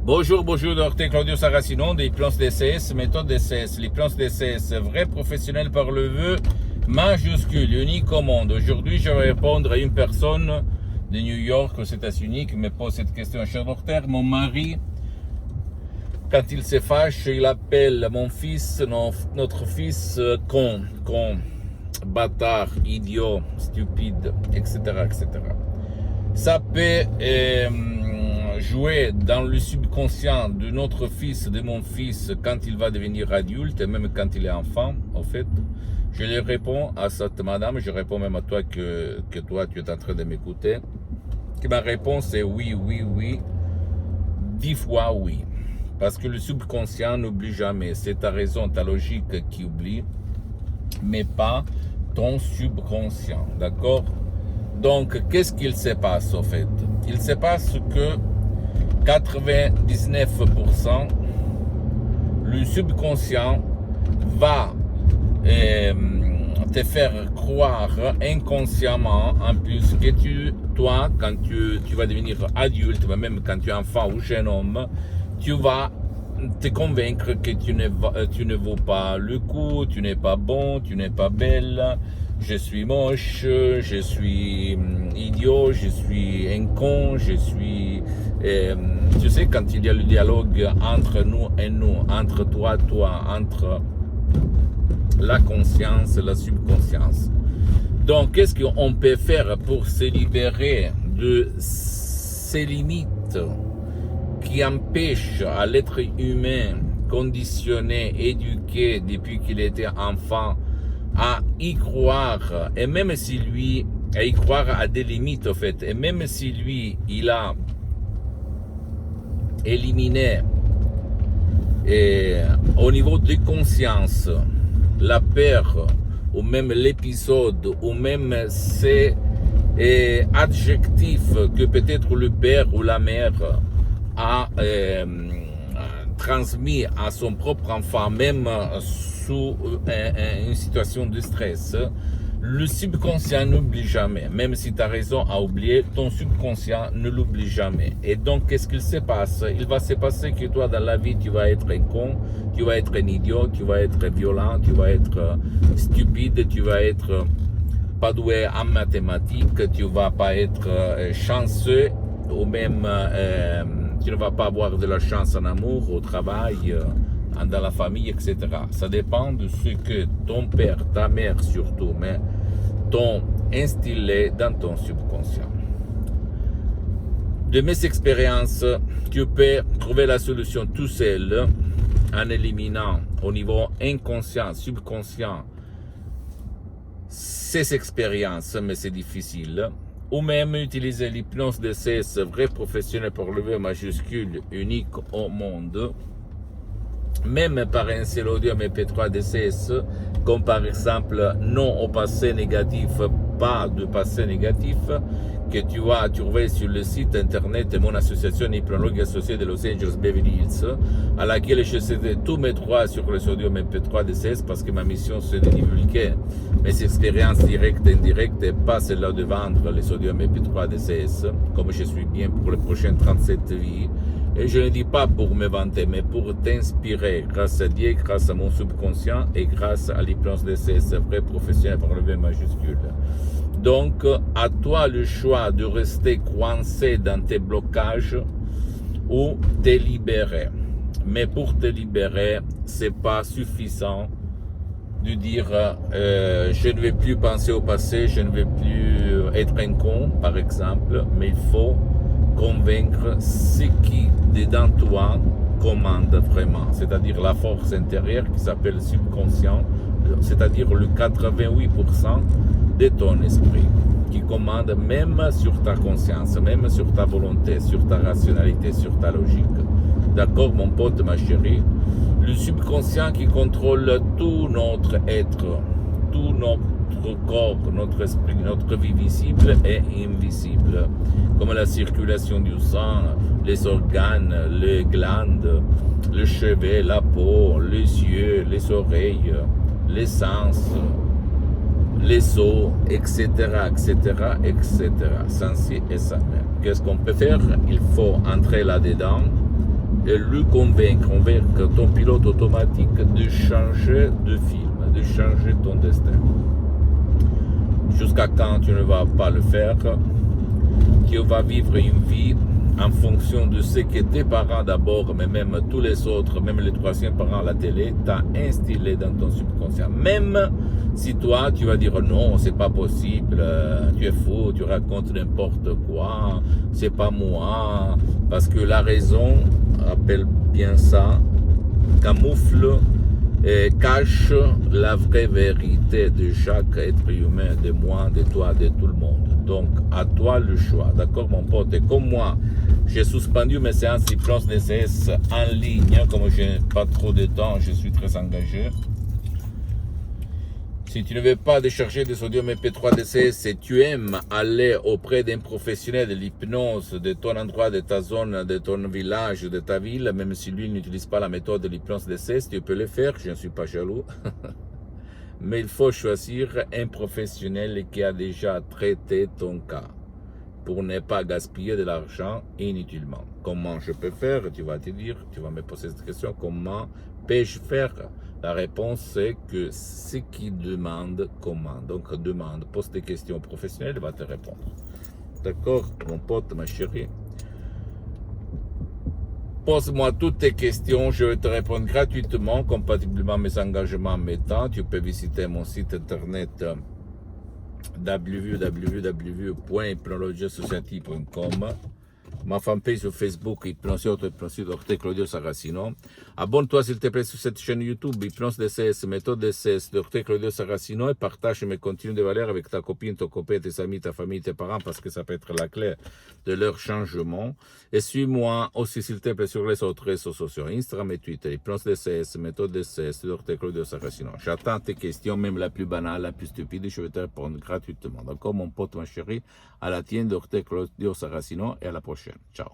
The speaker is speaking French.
Bonjour, docteur Claudio Saracino des plans DCS, méthode DCS. Les plans DCS, vrai professionnel par le vœu, majuscule, unique au monde. Aujourd'hui, je vais répondre à une personne de New York, aux États-Unis, qui me pose cette question. Cher docteur, mon mari, quand il se fâche, il appelle mon fils, notre fils, con, bâtard, idiot, stupide, etc., etc. Ça peut jouer dans le subconscient de notre fils, de mon fils, quand il va devenir adulte, et même quand il est enfant, en fait. Je lui réponds à cette madame, je réponds même à toi que toi, tu es en train de m'écouter. Que ma réponse est oui, 10 fois oui. Parce que le subconscient n'oublie jamais. C'est ta raison, ta logique qui oublie, mais pas ton subconscient, d'accord? Donc, qu'est-ce qu'il se passe, en fait? Il se passe que 99%, le subconscient va te faire croire inconsciemment, en plus, que toi, quand tu vas devenir adulte, même quand tu es enfant ou jeune homme, tu vas te convaincre que tu ne vaux pas le coup, tu n'es pas bon, tu n'es pas belle, je suis moche, je suis idiot, je suis un con, je suis... tu sais, quand il y a le dialogue entre nous et nous, entre toi, entre la conscience et la subconscience. Donc, qu'est-ce qu'on peut faire pour se libérer de ces limites qui empêchent à l'être humain conditionné, éduqué depuis qu'il était enfant à y croire, et même si lui, à y croire à des limites en fait, et même si lui, il a éliminé au niveau de conscience la peur, ou même l'épisode, ou même ces adjectifs que peut-être le père ou la mère a transmis à son propre enfant, même sous une situation de stress, le subconscient n'oublie jamais. Même si tu as raison à oublier, ton subconscient ne l'oublie jamais. Et donc, qu'est-ce qu'il se passe? Il va se passer que toi, dans la vie, tu vas être un con, tu vas être un idiot, tu vas être violent, tu vas être stupide, tu vas être pas doué en mathématiques, tu vas pas être chanceux, ou même tu ne vas pas avoir de la chance en amour, au travail, dans la famille, etc. Ça dépend de ce que ton père, ta mère surtout, mais t'ont instillé dans ton subconscient. De mes expériences, tu peux trouver la solution tout seul en éliminant au niveau inconscient, subconscient, ces expériences, mais c'est difficile. Ou même utiliser l'hypnose DCS, vrai professionnel pour le V majuscule, unique au monde, même par un seul audio MP3 DCS, comme par exemple non au passé négatif, pas de passé négatif, que tu vas trouver sur le site internet de mon association hypnologue associée de Los Angeles Beverly Hills, à laquelle je cède tous mes droits sur les audios MP3 DCS parce que ma mission c'est de divulguer mes expériences directes et indirectes et pas celle-là de vendre les audios MP3 DCS, comme je suis bien pour les prochaines 37 vies. Et je ne dis pas pour me vanter, mais pour t'inspirer grâce à Dieu, grâce à mon subconscient et grâce à l'hypnose DCS, vrai professionnel par le V majuscule. Donc, à toi le choix de rester coincé dans tes blocages ou te libérer. Mais pour te libérer, c'est pas suffisant de dire je ne vais plus penser au passé, je ne vais plus être un con, par exemple, mais il faut convaincre ce qui, dedans toi, commande vraiment, c'est-à-dire la force intérieure qui s'appelle subconscient, c'est-à-dire le 88% de ton esprit, qui commande même sur ta conscience, même sur ta volonté, sur ta rationalité, sur ta logique. D'accord, mon pote, ma chérie? Le subconscient qui contrôle tout notre être, tout notre corps, notre esprit, notre vie visible et invisible, comme la circulation du sang, les organes, les glandes, les cheveux, la peau, les yeux, les oreilles, les sens, les os, etc., etc., etc., sans ci et sans là. Qu'est-ce qu'on peut faire? Il faut entrer là-dedans le convaincre ton pilote automatique de changer de film, de changer ton destin. Jusqu'à quand tu ne vas pas le faire, tu vas vivre une vie en fonction de ce que tes parents d'abord, mais même tous les autres, même les troisièmes parents à la télé, t'ont instillé dans ton subconscient. Même si toi, tu vas dire non, c'est pas possible, tu es fou, tu racontes n'importe quoi, c'est pas moi, parce que la raison, rappelle bien ça, camoufle et cache la vraie vérité de chaque être humain, de moi, de toi, de tout le monde. Donc, à toi le choix, d'accord mon pote? Et comme moi, j'ai suspendu mes séances d'hypnose DCS en ligne, comme je n'ai pas trop de temps, je suis très engagé. Si tu ne veux pas décharger des audios MP3 DCS et tu aimes aller auprès d'un professionnel de l'hypnose de ton endroit, de ta zone, de ton village, de ta ville, même si lui n'utilise pas la méthode de l'hypnose DCS, tu peux le faire, je ne suis pas jaloux. Mais il faut choisir un professionnel qui a déjà traité ton cas pour ne pas gaspiller de l'argent inutilement. Comment je peux faire? Tu vas te dire, tu vas me poser cette question, comment peux-je faire? La réponse c'est que ce qui demande comment. Donc demande, pose des questions professionnelles, il va te répondre. D'accord, mon pote, ma chérie? Pose-moi toutes tes questions, je vais te répondre gratuitement, compatiblement à mes engagements, mes temps. Tu peux visiter mon site internet www.hypnologiasociety.com, ma fanpage sur Facebook, Hypnose Dr Claudio Saracino. Abonne-toi s'il te plaît sur cette chaîne YouTube, Hypnose DCS, méthode DCS, Dr Claudio Saracino, et partage mes contenus de valeur avec ta copine, ton copain, tes amis, ta famille, tes parents, parce que ça peut être la clé de leur changement. Et suis-moi aussi s'il te plaît sur les autres réseaux sociaux, Instagram et Twitter, Hypnose DCS, méthode DCS, Dr Claudio Saracino. J'attends tes questions, même la plus banale, la plus stupide, je vais te répondre gratuitement. D'accord, mon pote, ma chérie, à la tienne, Dr Claudio Saracino, et à la prochaine. Ciao.